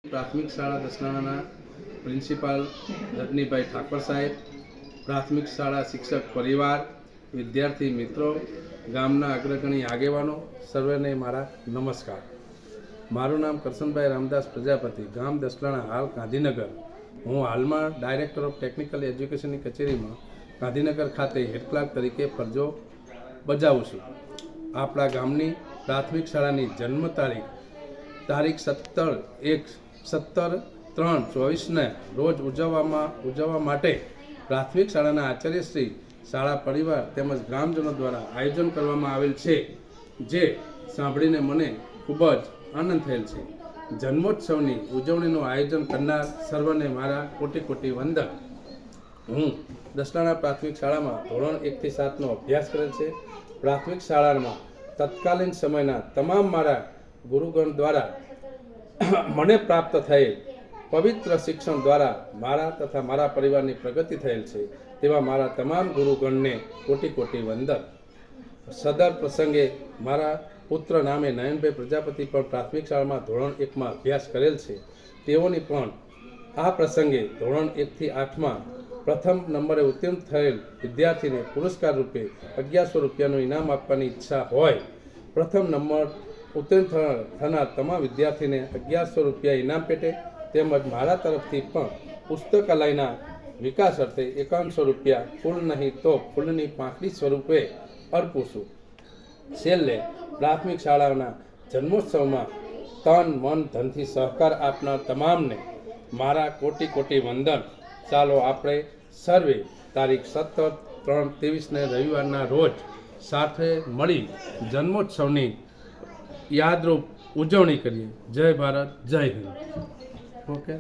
પ્રાથમિક શાળા દસનાણાના પ્રિન્સિપાલ રજનીભાઈ ઠાકોર સાહેબ, પ્રાથમિક શાળા શિક્ષક પરિવાર, વિદ્યાર્થી મિત્રો, ગામના અગ્રગણી આગેવાનો, સર્વેને મારા નમસ્કાર. મારું નામ કરશનભાઈ રામદાસ પ્રજાપતિ, ગામ દસનાણા, હાલ ગાંધીનગર. હું હાલમાં ડાયરેક્ટર ઓફ ટેકનિકલ એજ્યુકેશનની કચેરીમાં ગાંધીનગર ખાતે હેડ ક્લાર્ક તરીકે ફરજો બજાવું છું. આપણા ગામની પ્રાથમિક શાળાની જન્મ તારીખ 17/3/24 રોજ ઉજવવા માટે પ્રાથમિક શાળાના આચાર્યશ્રી, શાળા પરિવાર તેમજ ગ્રામજનો દ્વારા આયોજન કરવામાં આવેલ છે, જે સાંભળીને મને ખૂબ જ આનંદ થયેલ છે. જન્મોત્સવની ઉજવણીનું આયોજન કરનાર સર્વને મારા કોટી કોટી વંદન. હું દસનાણા પ્રાથમિક શાળામાં ધોરણ 1 થી 7નો અભ્યાસ કરેલ છે. પ્રાથમિક શાળામાં તત્કાલીન સમયના તમામ મારા ગુરુગણ દ્વારા મને પ્રાપ્ત થયેલ પવિત્ર શિક્ષણ દ્વારા મારા તથા મારા પરિવારની પ્રગતિ થયેલ છે. તેવા મારા તમામ ગુરુગણને કોટી કોટી વંદન. સદર પ્રસંગે મારા પુત્ર નામે નયનભાઈ પ્રજાપતિ પણ પ્રાથમિક શાળામાં ધોરણ 1માં અભ્યાસ કરેલ છે. તેઓની પણ આ પ્રસંગે ધોરણ 1 થી 8માં પ્રથમ નંબરે ઉત્તીર્ણ થયેલ વિદ્યાર્થીને પુરસ્કાર રૂપે 1100 રૂપિયાનું ઇનામ આપવાની ઈચ્છા હોય. પ્રથમ નંબર ઉત્તીર્ણ થનાર તમામ વિદ્યાર્થીને 1100 રૂપિયા ઇનામ પેટે તેમજ મારા તરફથી પણ પુસ્તકાલયના વિકાસ અર્થે 5100 રૂપિયા ફૂલ નહીં તો ફૂલની પાંખડી સ્વરૂપે અર્પું છું. છેલ્લે પ્રાથમિક શાળાના જન્મોત્સવમાં તન મન ધનથી સહકાર આપનાર તમામને મારા કોટી કોટી વંદન. ચાલો આપણે સર્વે તારીખ 17/3/23ને રવિવારના રોજ સાથે મળી જન્મોત્સવની યાદરૂપ ઉજવણી કરીએ. જય ભારત, જય હિન્દ. ઓકે.